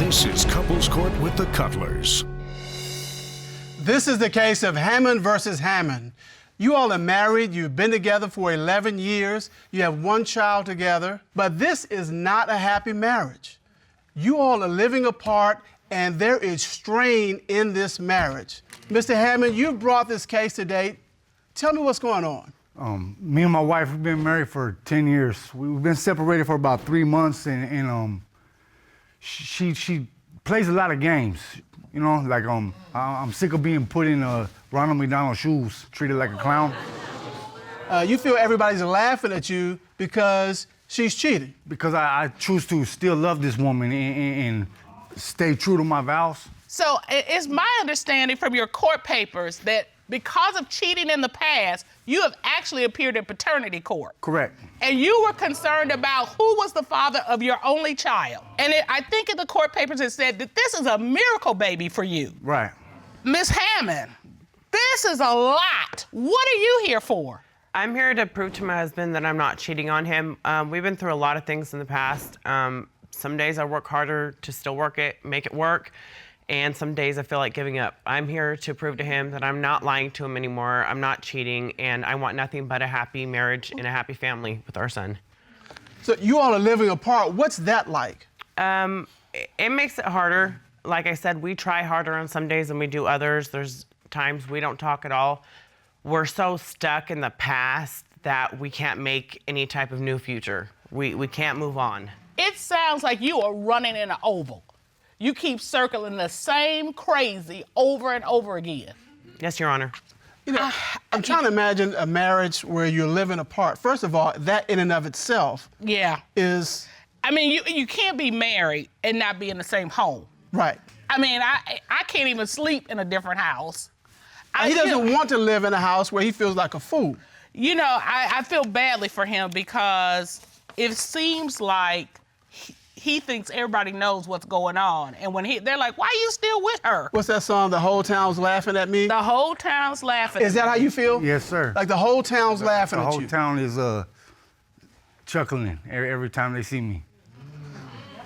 This is Couples Court with the Cutlers. This is the case of Hammond versus Hammond. You all are married, you've been together for 11 years, you have one child together, but this is not a happy marriage. You all are living apart and there is strain in this marriage. Mr. Hammond, you brought this case today. Tell me what's going on. Me and my wife, we've been married for 10 years. We've been separated for about 3 months, and she plays a lot of games. You know, like I'm sick of being put in Ronald McDonald shoes, treated like a clown. You feel everybody's laughing at you because she's cheating. Because I choose to still love this woman and stay true to my vows. So it's my understanding from your court papers that because of cheating in the past, you have actually appeared in paternity court. Correct. And you were concerned about who was the father of your only child. And I think in the court papers it said that this is a miracle baby for you. Right. Ms. Hammond, this is a lot. What are you here for? I'm here to prove to my husband that I'm not cheating on him. We've been through a lot of things in the past. Some days I work harder to still make it work. And some days I feel like giving up. I'm here to prove to him that I'm not lying to him anymore, I'm not cheating, and I want nothing but a happy marriage and a happy family with our son. So you all are living apart. What's that like? It makes it harder. Like I said, we try harder on some days than we do others. There's times we don't talk at all. We're so stuck in the past that we can't make any type of new future. We can't move on. It sounds like you are running in an oval. You keep circling the same crazy over and over again. Yes, Your Honor. You know, I'm trying to imagine a marriage where you're living apart. First of all, that in and of itself is... I mean, you can't be married and not be in the same home. Right. I mean, I can't even sleep in a different house. He doesn't want to live in a house where he feels like a fool. You know, I feel badly for him because it seems like he thinks everybody knows what's going on. And when they're like, why are you still with her? What's that song, The Whole Town's Laughing at Me? The whole town's laughing. Is that how you feel? Yes, sir. Like the whole town's laughing at you? The whole town is chuckling every time they see me.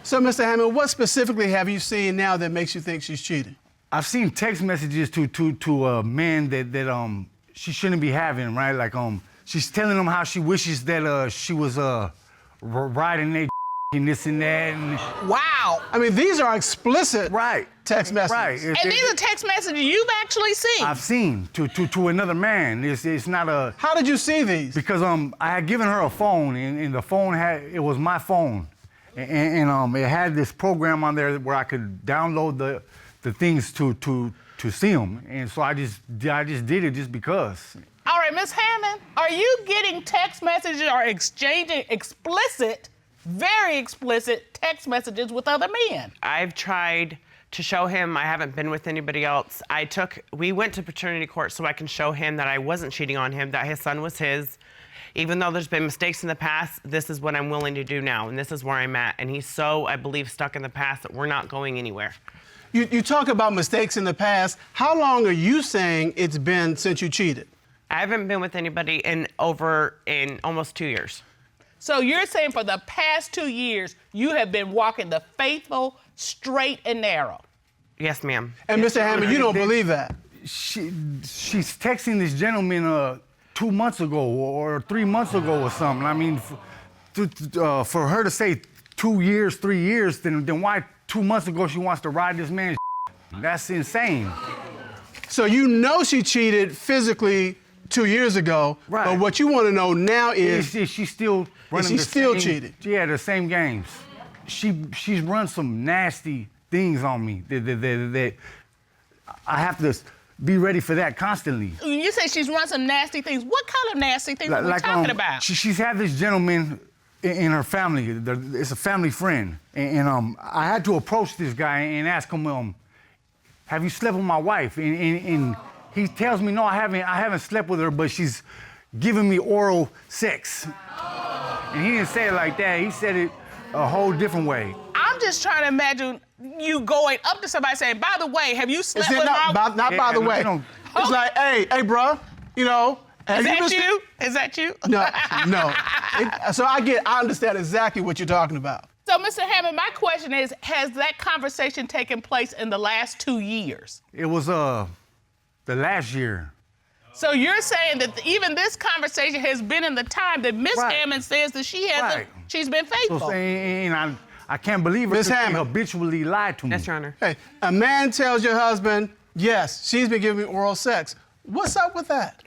So, Mr. Hammond, what specifically have you seen now that makes you think she's cheating? I've seen text messages to men that she shouldn't be having, right? Like she's telling them how she wishes that she was riding their and this and that. And wow. I mean, these are explicit text messages. Right. And these are text messages you've actually seen. I've seen to another man. It's not a... How did you see these? Because I had given her a phone, and the phone it was my phone. And it had this program on there where I could download the things to see them. And so I just did it just because. All right, Ms. Hammond, are you getting text messages or exchanging very explicit text messages with other men? I've tried to show him I haven't been with anybody else. We went to paternity court so I can show him that I wasn't cheating on him, that his son was his. Even though there's been mistakes in the past, this is what I'm willing to do now, and this is where I'm at. And he's so, I believe, stuck in the past that we're not going anywhere. You talk about mistakes in the past. How long are you saying it's been since you cheated? I haven't been with anybody in almost 2 years. So you're saying for the past 2 years, you have been walking the faithful, straight and narrow? Yes, ma'am. And Mr. Hammond, you don't believe that? She's texting this gentleman 2 months ago or 3 months ago or something. I mean, for her to say 2 years, 3 years, then why 2 months ago she wants to ride this man's? That's insane. So you know she cheated physically 2 years ago, right. But what you want to know now is she still running is she still cheating? Yeah, the same games. She's run some nasty things on me that I have to be ready for that constantly. You say she's run some nasty things. What kind of nasty things are we talking about? She's had this gentleman in her family. It's a family friend. And I had to approach this guy and ask him, have you slept with my wife? And he tells me, no, I haven't slept with her, but she's giving me oral sex. And he didn't say it like that. He said it a whole different way. I'm just trying to imagine you going up to somebody saying, by the way, have you slept with my wife? Not by the way. It's like, hey, bro, you know. Is that you? Is that you? No. So I understand exactly what you're talking about. So, Mr. Hammond, my question is, has that conversation taken place in the last 2 years? It was the last year. So you're saying that even this conversation has been in the time that Miss Right. Hammond says that she hasn't, Right. she's been faithful. So, and I can't believe it. Miss She Hammond. habitually lied to me. Yes, Your Honor. Hey, a man tells your husband, yes, she's been giving me oral sex. What's up with that?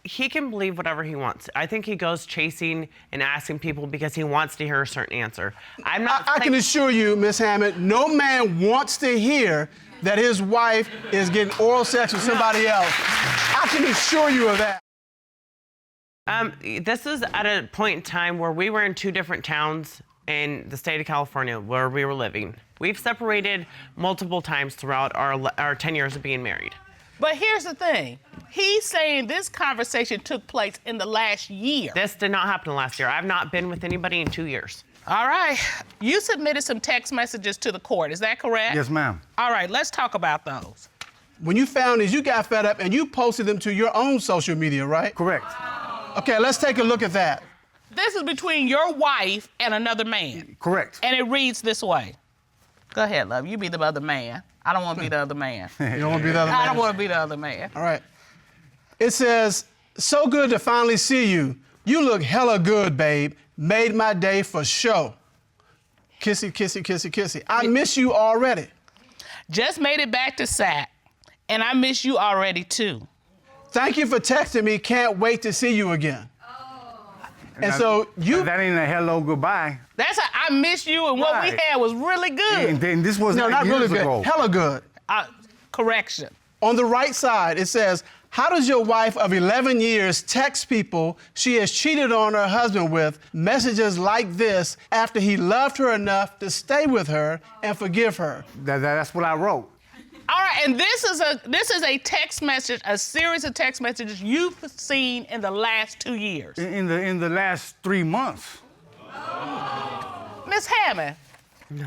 He can believe whatever he wants. I think he goes chasing and asking people because he wants to hear a certain answer. I'm not. I can assure you, Miss Hammond, no man wants to hear that his wife is getting oral sex with somebody else. I can assure you of that. This is at a point in time where we were in 2 different towns in the state of California where we were living. We've separated multiple times throughout our 10 years of being married. But here's the thing. He's saying this conversation took place in the last year. This did not happen last year. I've not been with anybody in 2 years. All right. You submitted some text messages to the court. Is that correct? Yes, ma'am. All right, let's talk about those. When you found these, you got fed up and you posted them to your own social media, right? Correct. Okay, let's take a look at that. This is between your wife and another man. Correct. And it reads this way. Go ahead, love. You be the other man. I don't want to be the other man. You don't want to be the other I man? don't want to be the other man. All right. It says, so good to finally see you. You look hella good, babe. Made my day for sure. Kissy, kissy, kissy, kissy. I miss you already. Just made it back to SAC, and I miss you already, too. Thank you for texting me. Can't wait to see you again. And so you... That ain't a hello, goodbye. That's how I miss you, and what we Right. had was really good. And then this was No, not years really good. ago. Hella good. Correction. On the right side, it says, how does your wife of 11 years text people she has cheated on her husband with messages like this after he loved her enough to stay with her and forgive her? That's what I wrote. All right, and this is a text message, a series of text messages you've seen in the last 2 years. In the last 3 months. Miss Hammond. No.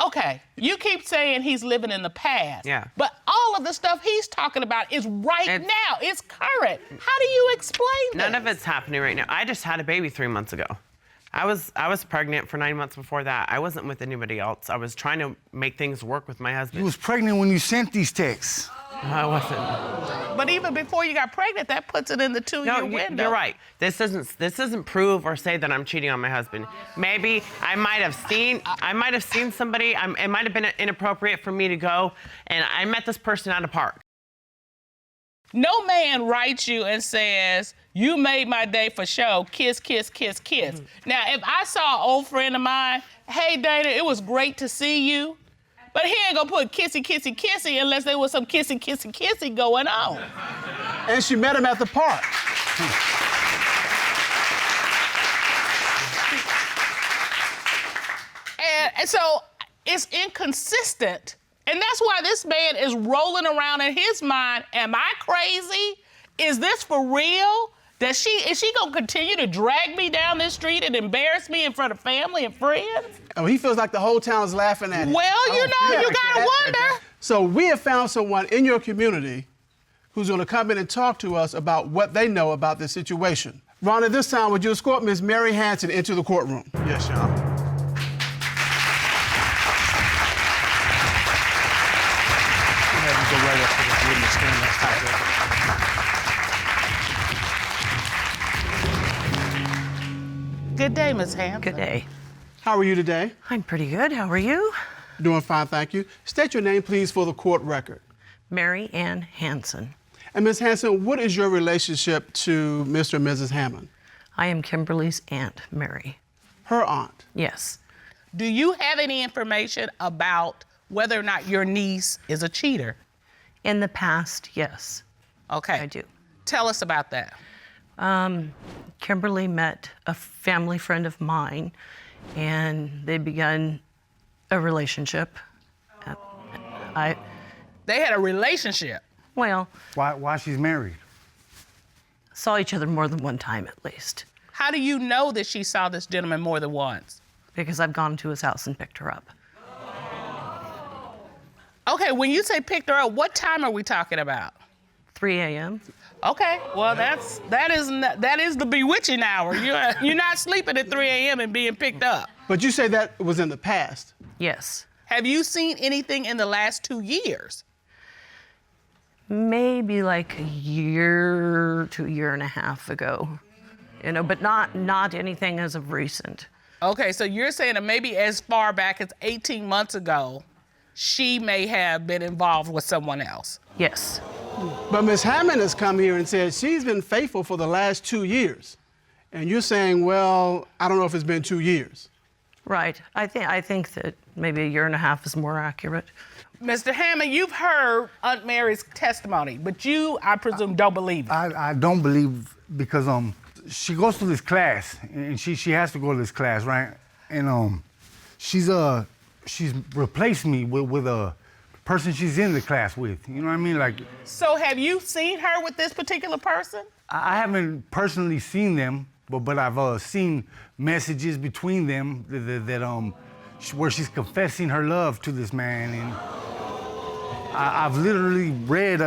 Okay, you keep saying he's living in the past. Yeah. But all of the stuff he's talking about is right now. It's current. How do you explain None this? of it's happening right now. I just had a baby 3 months ago. I was pregnant for 9 months before that. I wasn't with anybody else. I was trying to make things work with my husband. You was pregnant when you sent these texts. No, I wasn't. But even before you got pregnant, that puts it in the 2-year window. You're right. This doesn't prove or say that I'm cheating on my husband. Maybe I might have seen somebody. It might have been inappropriate for me to go, and I met this person at a park. No man writes you and says, you made my day for sure, kiss, kiss, kiss, kiss. Mm-hmm. Now, if I saw an old friend of mine, hey, Dana, it was great to see you, but he ain't gonna put kissy, kissy, kissy unless there was some kissy, kissy, kissy going on. And she met him at the park. And so it's inconsistent. And that's why this man is rolling around in his mind, am I crazy? Is this for real? Is she gonna continue to drag me down this street and embarrass me in front of family and friends? Oh, he feels like the whole town is laughing at him. Well, you gotta wonder. So we have found someone in your community who's gonna come in and talk to us about what they know about this situation. Ron, at this time, would you escort Ms. Mary Hanson into the courtroom? Yes, Your Honor. Go right up to the witness stand next to the judge. Good day, Ms. Hampton. Good day. How are you today? I'm pretty good. How are you? Doing fine, thank you. State your name, please, for the court record. Mary Ann Hanson. And Ms. Hanson, what is your relationship to Mr. and Mrs. Hammond? I am Kimberly's Aunt Mary. Her aunt. Yes. Do you have any information about whether or not your niece is a cheater? In the past, yes. Okay. I do. Tell us about that. Kimberly met a family friend of mine, and they began a relationship. They had a relationship. Well, Why she's married? saw each other more than one time at least, How do you know that she saw this gentleman more than once? because I've gone to his house and picked her up. Okay, when you say picked her up, what time are we talking about? 3 a.m. Okay, well that is the bewitching hour. You're not sleeping at 3 a.m. and being picked up. But you say that was in the past. Yes. Have you seen anything in the last 2 years? Maybe like a year to a year and a half ago, but not anything as of recent. Okay, so you're saying that maybe as far back as 18 months ago, she may have been involved with someone else. Yes. But Ms. Hammond has come here and said she's been faithful for the last 2 years. And you're saying, well, I don't know if it's been 2 years. Right. I think that maybe a year and a half is more accurate. Mr. Hammond, you've heard Aunt Mary's testimony, but you, I presume, don't believe it. I don't believe because she goes to this class and she has to go to this class, right? And she's replaced me with a person she's in the class with. You know what I mean? Like. So have you seen her with this particular person? I haven't personally seen them, but I've seen messages between them that where she's confessing her love to this man, and I've literally read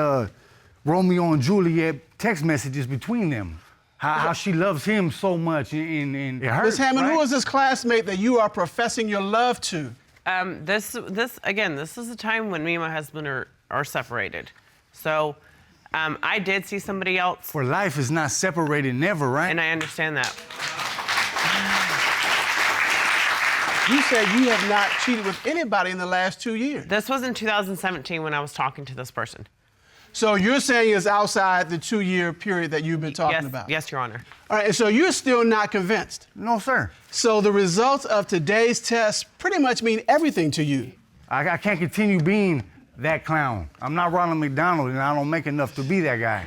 Romeo and Juliet text messages between them, how she loves him so much, and it hurts. Ms. Hammond, right? who is this classmate that you are professing your love to? This is a time when me and my husband are separated. So I did see somebody else. For life is not separated, never, right? And I understand that. You said you have not cheated with anybody in the last 2 years. This was in 2017 when I was talking to this person. So you're saying it's outside the 2-year period that you've been talking about? Yes, Your Honor. All right, and so you're still not convinced? No, sir. So the results of today's test pretty much mean everything to you? I can't continue being that clown. I'm not Ronald McDonald, and I don't make enough to be that guy.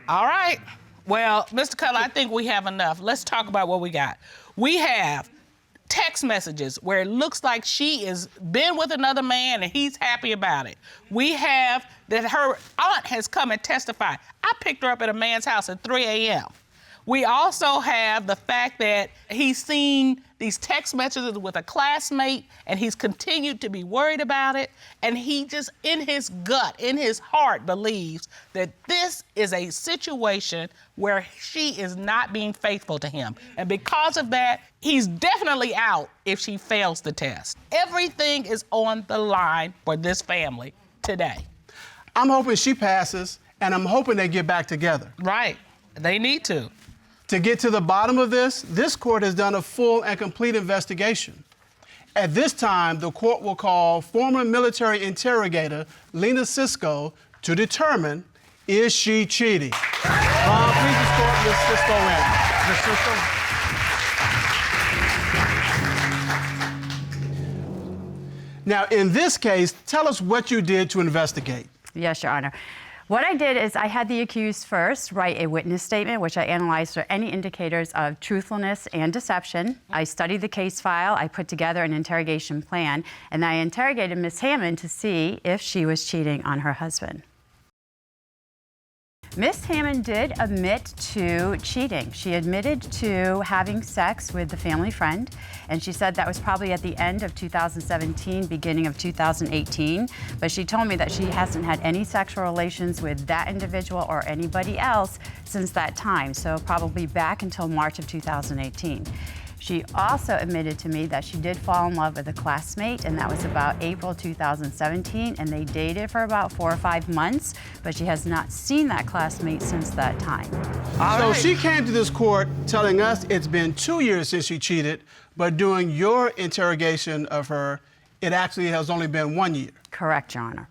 All right. Well, Mr. Cutler, I think we have enough. Let's talk about what we got. We have text messages where it looks like she has been with another man and he's happy about it. We have that her aunt has come and testified. I picked her up at a man's house at 3 a.m. We also have the fact that he's seen these text messages with a classmate and he's continued to be worried about it. And he just, in his gut, in his heart, believes that this is a situation where she is not being faithful to him. And because of that, he's definitely out if she fails the test. Everything is on the line for this family today. I'm hoping she passes, and I'm hoping they get back together. Right. They need to. To get to the bottom of this court has done a full and complete investigation. At this time, the court will call former military interrogator Lena Cisco to determine, is she cheating? Please escort Ms. Cisco in. Ms. Cisco? Now, in this case, tell us what you did to investigate. Yes, Your Honor. What I did is I had the accused first write a witness statement, which I analyzed for any indicators of truthfulness and deception. I studied the case file, I put together an interrogation plan, and I interrogated Ms. Hammond to see if she was cheating on her husband. Ms. Hammond did admit to cheating. She admitted to having sex with the family friend, and she said that was probably at the end of 2017, beginning of 2018. But she told me that she hasn't had any sexual relations with that individual or anybody else since that time, so probably back until March of 2018. She also admitted to me that she did fall in love with a classmate, and that was about April 2017, and they dated for about 4 or 5 months, but she has not seen that classmate since that time. So she came to this court telling us it's been 2 years since she cheated, but during your interrogation of her, it actually has only been 1 year. Correct, Your Honor.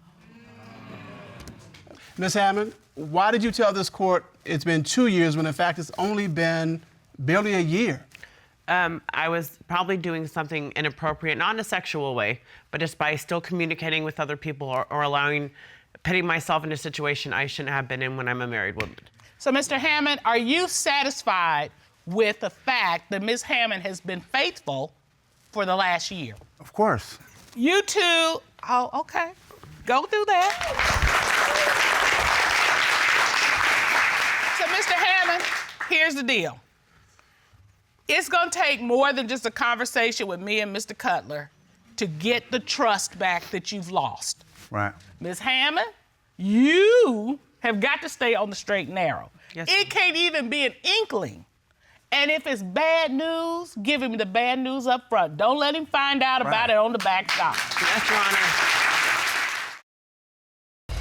Ms. Hammond, why did you tell this court it's been 2 years when in fact it's only been barely a year? I was probably doing something inappropriate, not in a sexual way, but just by still communicating with other people or putting myself in a situation I shouldn't have been in when I'm a married woman. So, Mr. Hammond, are you satisfied with the fact that Ms. Hammond has been faithful for the last year? Of course. You two, oh, okay. Go through that. So, Mr. Hammond, here's the deal. It's gonna take more than just a conversation with me and Mr. Cutler to get the trust back that you've lost. Right. Ms. Hammond, you have got to stay on the straight and narrow. Yes, it can't even be an inkling And if it's bad news, give him the bad news up front. Don't let him find out about it on the back side. Yes, Your Honor.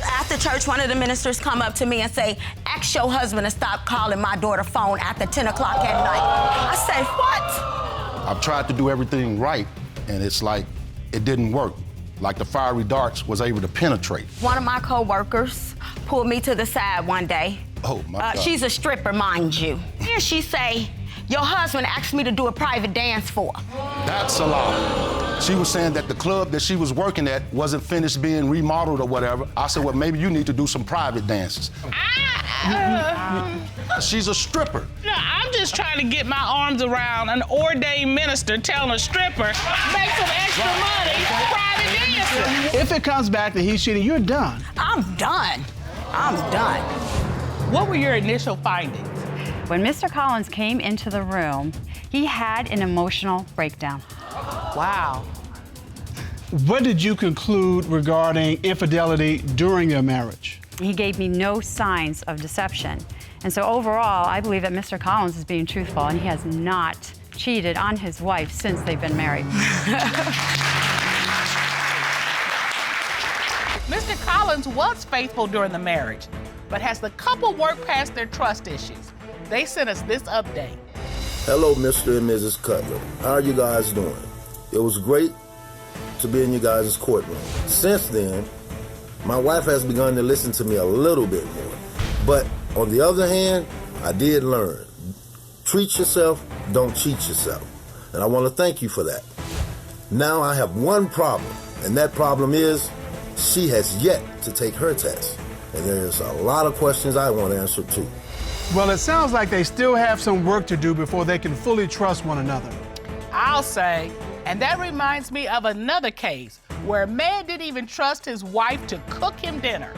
After church, one of the ministers come up to me and say, ask your husband to stop calling my daughter phone after 10 o'clock at night. I say, what? I've tried to do everything right, and it's like it didn't work. Like the fiery darts was able to penetrate. One of my co-workers pulled me to the side one day. Oh, my God. She's a stripper, mind you. And she say, your husband asked me to do a private dance for. That's a lie. She was saying that the club that she was working at wasn't finished being remodeled or whatever. I said, well, maybe you need to do some private dances. She's a stripper. No, I'm just trying to get my arms around an ordained minister telling a stripper, make some extra money, private dancing. If it comes back that he's cheating, you're done. I'm done. I'm done. What were your initial findings? When Mr. Collins came into the room, he had an emotional breakdown. Wow. What did you conclude regarding infidelity during your marriage? He gave me no signs of deception. And so overall, I believe that Mr. Collins is being truthful, and he has not cheated on his wife since they've been married. Mr. Collins was faithful during the marriage, but has the couple worked past their trust issues? They sent us this update. Hello, Mr. and Mrs. Cutler. How are you guys doing? It was great to be in you guys' courtroom. Since then, my wife has begun to listen to me a little bit more. But on the other hand, I did learn. Treat yourself, don't cheat yourself. And I want to thank you for that. Now I have one problem, and that problem is she has yet to take her test. And there's a lot of questions I want answered too. Well, it sounds like they still have some work to do before they can fully trust one another. I'll say, and that reminds me of another case where a man didn't even trust his wife to cook him dinner.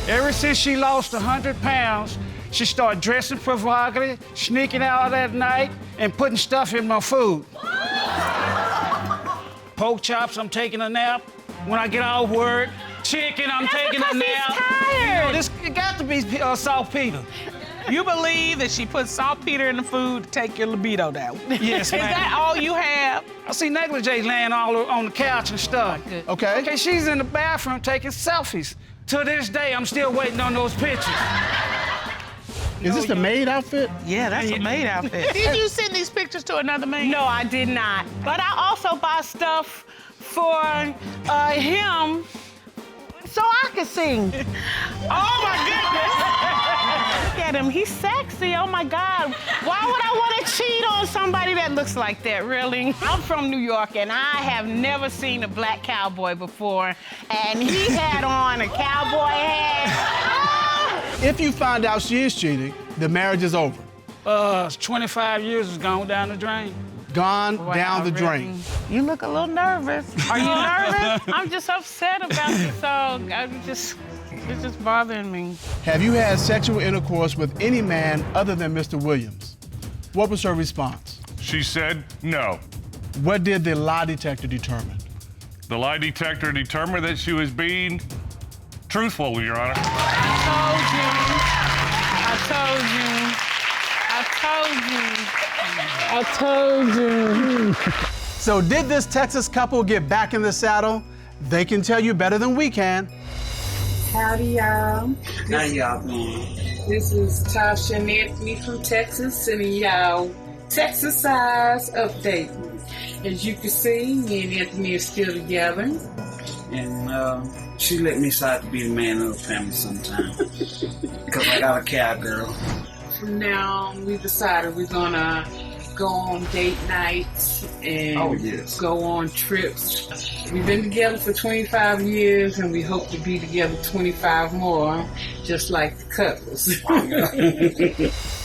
Ever since she lost 100 pounds, she started dressing provocative, sneaking out at night, and putting stuff in my food. Pork chops, I'm taking a nap. When I get off work, chicken, I'm taking a nap. He's tired. You know, this it got to be saltpeter. You believe that she put saltpeter in the food to take your libido down? Yes, ma'am. Is that all you have? I see negligee laying all on the couch and stuff. Okay. Okay, she's in the bathroom taking selfies. To this day, I'm still waiting on those pictures. Is this the maid outfit? Yeah, that's a maid outfit. Did you send these pictures to another man? No, I did not. But I also bought stuff for him so I could sing. Oh my goodness! Look at him, he's sexy, oh my God. Why would I want to cheat on somebody that looks like that, really? I'm from New York, and I have never seen a black cowboy before, and he had on a cowboy hat. If you find out she is cheating, the marriage is over. 25 years has gone down the drain. Gone down the drain. You look a little nervous. Are you nervous? I'm just upset about it, so it's just bothering me. Have you had sexual intercourse with any man other than Mr. Williams? What was her response? She said no. What did the lie detector determine? The lie detector determined that she was being truthful, Your Honor. I told you. So did this Texas couple get back in the saddle? They can tell you better than we can. Howdy, y'all. How y'all doing? This is Tasha and Anthony from Texas sending y'all Texas size update. As you can see, me and Anthony are still together. And she let me decide to be the man of the family sometime. Because I got a cowgirl. From now on, we decided we're gonna go on date nights and go on trips. We've been together for 25 years and we hope to be together 25 more, just like the Cutlers.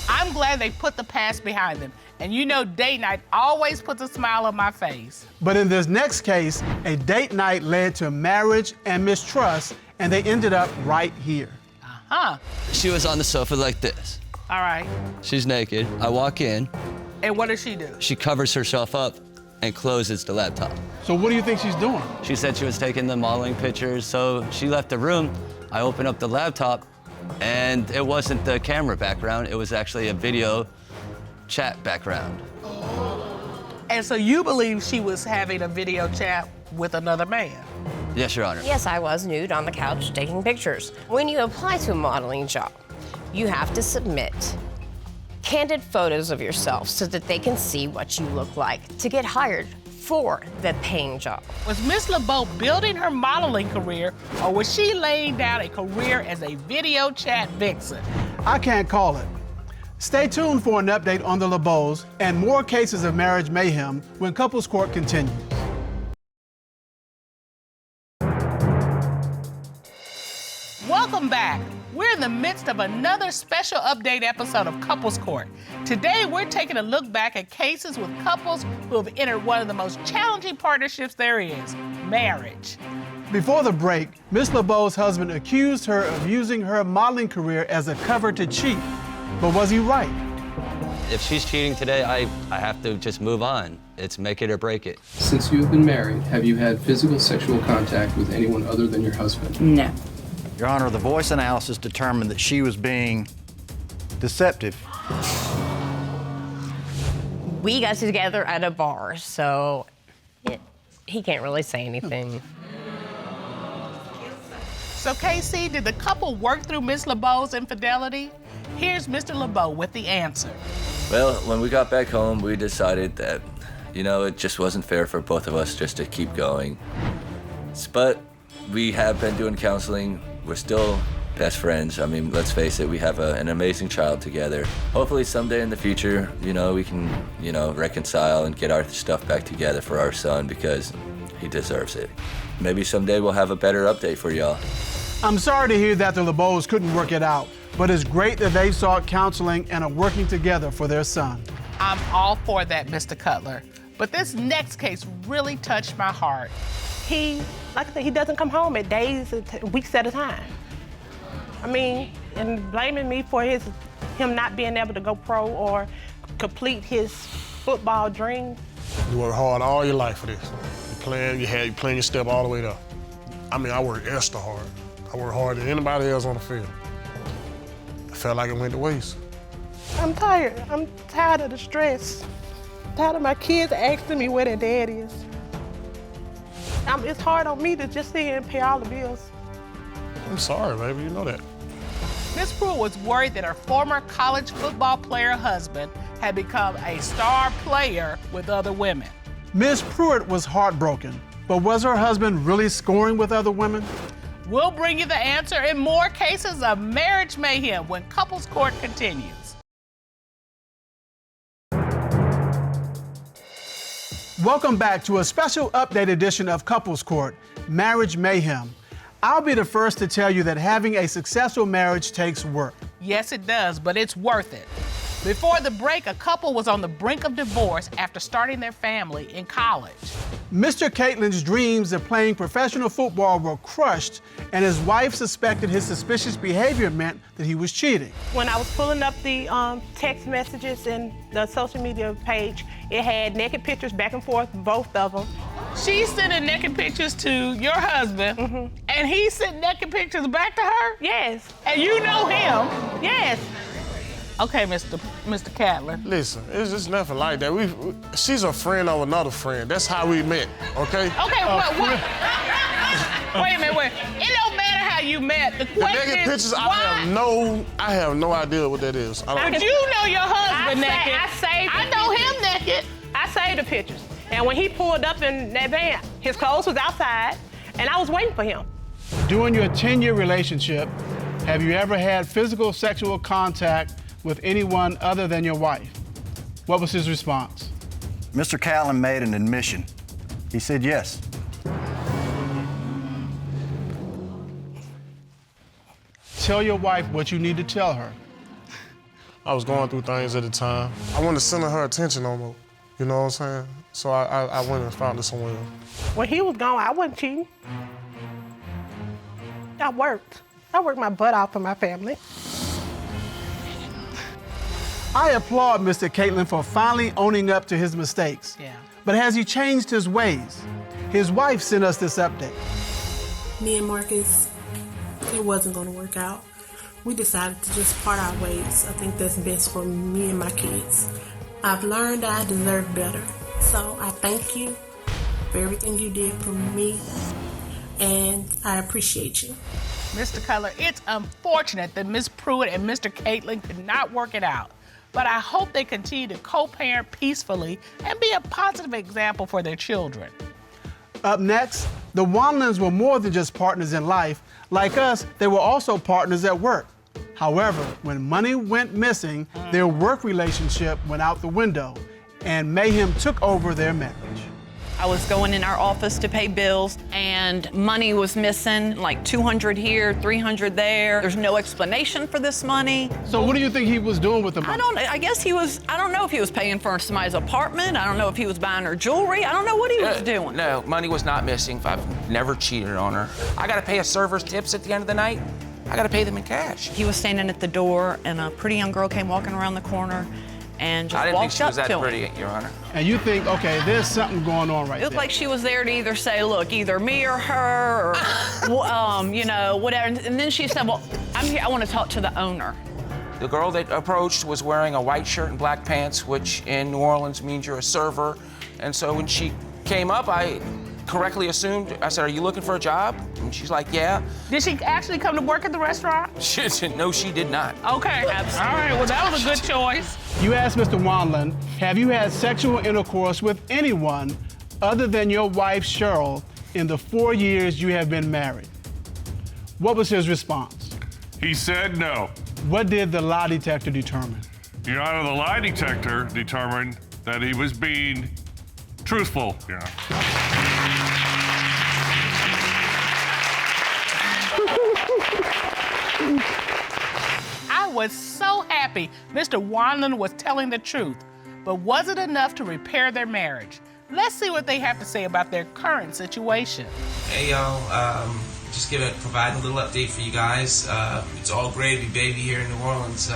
I'm glad they put the past behind them. And you know date night always puts a smile on my face. But in this next case, a date night led to marriage and mistrust, and they ended up right here. Huh. She was on the sofa like this. All right. She's naked. I walk in. And what does she do? She covers herself up and closes the laptop. So what do you think she's doing? She said she was taking the modeling pictures, so she left the room. I opened up the laptop, and it wasn't the camera background. It was actually a video chat background. And so you believe she was having a video chat with another man? Yes, Your Honor. Yes, I was nude on the couch taking pictures. When you apply to a modeling job, you have to submit candid photos of yourself so that they can see what you look like to get hired for the paying job. Was Miss LeBeau building her modeling career, or was she laying down a career as a video chat vixen? I can't call it. Stay tuned for an update on the LeBeaus and more cases of marriage mayhem when Couples Court continues. Welcome back. We're in the midst of another special update episode of Couples Court. Today, we're taking a look back at cases with couples who have entered one of the most challenging partnerships there is, marriage. Before the break, Miss LeBeau's husband accused her of using her modeling career as a cover to cheat. But was he right? If she's cheating today, I have to just move on. It's make it or break it. Since you have been married, have you had physical sexual contact with anyone other than your husband? No. Your Honor, the voice analysis determined that she was being deceptive. We got together at a bar, so he can't really say anything. So, KC, did the couple work through Miss LeBeau's infidelity? Here's Mr. LeBeau with the answer. Well, when we got back home, we decided that, it just wasn't fair for both of us just to keep going. But we have been doing counseling. We're still best friends. I mean, let's face it, we have an amazing child together. Hopefully someday in the future, we can, reconcile and get our stuff back together for our son because he deserves it. Maybe someday we'll have a better update for y'all. I'm sorry to hear that the LeBeaus couldn't work it out, but it's great that they sought counseling and are working together for their son. I'm all for that, Mr. Cutler. But this next case really touched my heart. He, like I said, he doesn't come home at days, weeks at a time. I mean, and blaming me for him not being able to go pro or complete his football dream. You work hard all your life for this. You plan your step all the way up. I mean, I work extra hard. I work harder than anybody else on the field. I felt like it went to waste. I'm tired. I'm tired of the stress. Tired of my kids asking me where their dad is. It's hard on me to just sit here and pay all the bills. I'm sorry, baby, you know that. Miss Pruitt was worried that her former college football player husband had become a star player with other women. Miss Pruitt was heartbroken, but was her husband really scoring with other women? We'll bring you the answer in more cases of marriage mayhem when Couples Court continues. Welcome back to a special update edition of Couples Court, Marriage Mayhem. I'll be the first to tell you that having a successful marriage takes work. Yes, it does, but it's worth it. Before the break, a couple was on the brink of divorce after starting their family in college. Mr. Caitlin's dreams of playing professional football were crushed, and his wife suspected his suspicious behavior meant that he was cheating. When I was pulling up the text messages and the social media page, it had naked pictures back and forth, both of them. She's sending naked pictures to your husband, and he sent naked pictures back to her? Yes. And you know him? Yes. Okay, Mr. Cutler. Listen, it's just nothing like that. She's a friend of another friend. That's how we met, okay? Okay, what? Wait a minute, It don't matter how you met. The question naked is, pictures, why? I have no idea what that is. But you know your husband naked. I know him naked. I saved the pictures. And when he pulled up in that van, his clothes was outside, and I was waiting for him. During your 10-year relationship, have you ever had physical sexual contact with anyone other than your wife? What was his response? Mr. Catlin made an admission. He said yes. Tell your wife what you need to tell her. I was going through things at the time. I wanted to send her attention almost, you know what I'm saying? So I went and found her somewhere else. When he was gone, I wasn't cheating. I worked my butt off for my family. I applaud Mr. Caitlin for finally owning up to his mistakes. Yeah. But has he changed his ways? His wife sent us this update. Me and Marcus, it wasn't going to work out. We decided to just part our ways. I think that's best for me and my kids. I've learned I deserve better. So I thank you for everything you did for me, and I appreciate you. Mr. Cutler, it's unfortunate that Ms. Pruitt and Mr. Caitlin could not work it out, but I hope they continue to co-parent peacefully and be a positive example for their children. Up next, the Wanlins were more than just partners in life. Like us, they were also partners at work. However, when money went missing, their work relationship went out the window, and Mayhem took over their marriage. I was going in our office to pay bills, and money was missing, like $200 here, $300 there. There's no explanation for this money. So what do you think he was doing with the money? I guess he was, I don't know if he was paying for somebody's apartment. I don't know if he was buying her jewelry. I don't know what he was doing. No, money was not missing. I've never cheated on her. I gotta pay a server's tips at the end of the night. I gotta pay them in cash. He was standing at the door, and a pretty young girl came walking around the corner and just I didn't think walked she was up that to pretty, him. Your Honor. And you think, okay, there's something going on right It looked there. like she was there to either say, look, either me or her, or, you know, whatever. And then she said, well, I'm here, I want to talk to the owner. The girl that approached was wearing a white shirt and black pants, which in New Orleans means you're a server. And so when she came up, I correctly assumed, I said, are you looking for a job? And she's like, yeah. Did she actually come to work at the restaurant? No, she did not. Okay, absolutely. All right, well, that was a good choice. You asked Mr. Wanlin, have you had sexual intercourse with anyone other than your wife, Cheryl, in the 4 years you have been married? What was his response? He said no. What did the lie detector determine? Your Honor, the lie detector determined that he was being truthful, Your Honor. I was so happy Mr. Wanlin was telling the truth, but was it enough to repair their marriage? Let's see what they have to say about their current situation. Hey y'all, just providing a little update for you guys. It's all gravy, baby, here in New Orleans.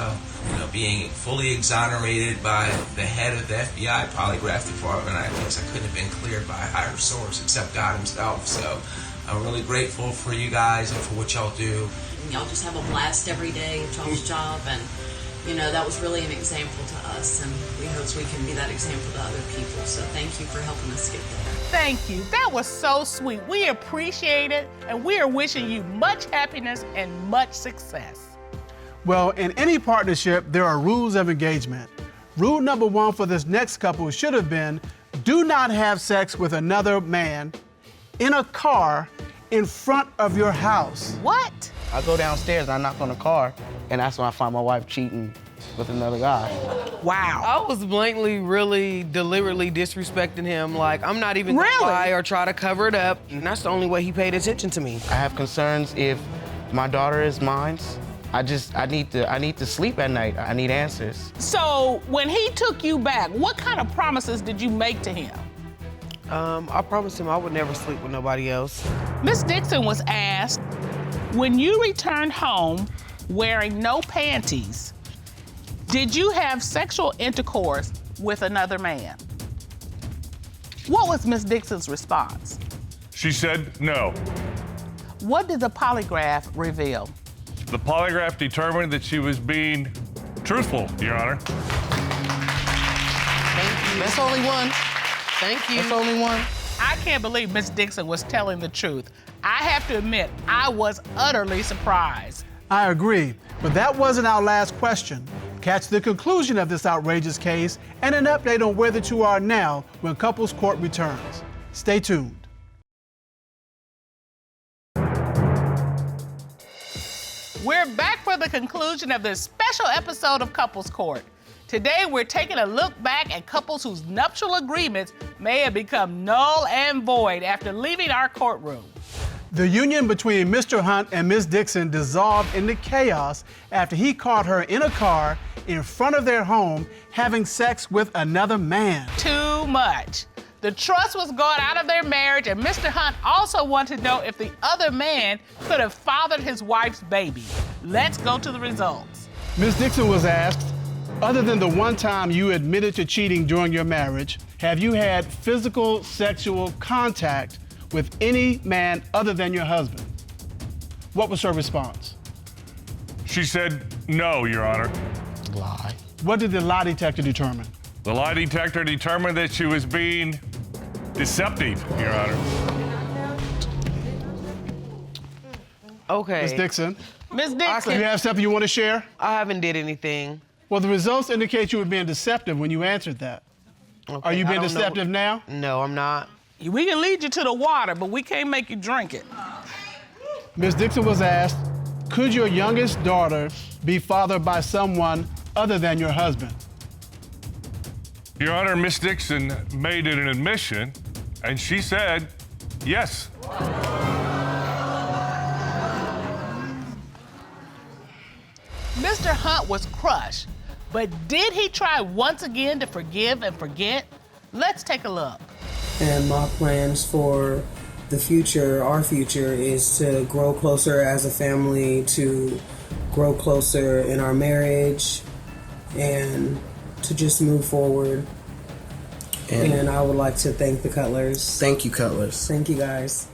Being fully exonerated by the head of the FBI polygraph department, I guess I couldn't have been cleared by a higher source except God himself. So I'm really grateful for you guys and for what y'all do. Y'all just have a blast every day at y'all's job, and that was really an example to us, and we hope we can be that example to other people. So thank you for helping us get there. Thank you. That was so sweet. We appreciate it, and we are wishing you much happiness and much success. Well, in any partnership, there are rules of engagement. Rule number 1 for this next couple should have been, do not have sex with another man in a car in front of your house. What? I go downstairs and I knock on the car, and that's when I find my wife cheating with another guy. Wow. I was blatantly, really, deliberately disrespecting him. Like, I'm not even gonna lie or try to cover it up. And that's the only way he paid attention to me. I have concerns if my daughter is mine. I need to sleep at night. I need answers. So when he took you back, what kind of promises did you make to him? I promised him I would never sleep with nobody else. Miss Dixon was asked, when you returned home wearing no panties, did you have sexual intercourse with another man? What was Miss Dixon's response? She said no. What did the polygraph reveal? The polygraph determined that she was being truthful, Your Honor. Thank you. That's only one. Thank you. That's only one. I can't believe Miss Dixon was telling the truth. I have to admit, I was utterly surprised. I agree, but that wasn't our last question. Catch the conclusion of this outrageous case and an update on where the two are now when Couples Court returns. Stay tuned. We're back for the conclusion of this special episode of Couples Court. Today, we're taking a look back at couples whose nuptial agreements may have become null and void after leaving our courtroom. The union between Mr. Hunt and Ms. Dixon dissolved into chaos after he caught her in a car in front of their home having sex with another man. Too much. The trust was gone out of their marriage, and Mr. Hunt also wanted to know if the other man could have fathered his wife's baby. Let's go to the results. Ms. Dixon was asked, other than the one time you admitted to cheating during your marriage, have you had physical sexual contact with any man other than your husband? What was her response? She said no, Your Honor. Lie. What did the lie detector determine? The lie detector determined that she was being deceptive, Your Honor. Okay. Ms. Dixon. Ms. Dixon. You have something you want to share? I haven't did anything. Well, the results indicate you were being deceptive when you answered that. Okay, Are you I being don't know. deceptive now? No, I'm not. We can lead you to the water, but we can't make you drink it. Ms. Dixon was asked, could your youngest daughter be fathered by someone other than your husband? Your Honor, Miss Dixon made it an admission, and she said yes. Mr. Hunt was crushed, but did he try once again to forgive and forget? Let's take a look. And my plans for the future, our future, is to grow closer as a family, to grow closer in our marriage, and to just move forward. And I would like to thank the Cutlers. Thank you, Cutlers. Thank you, guys.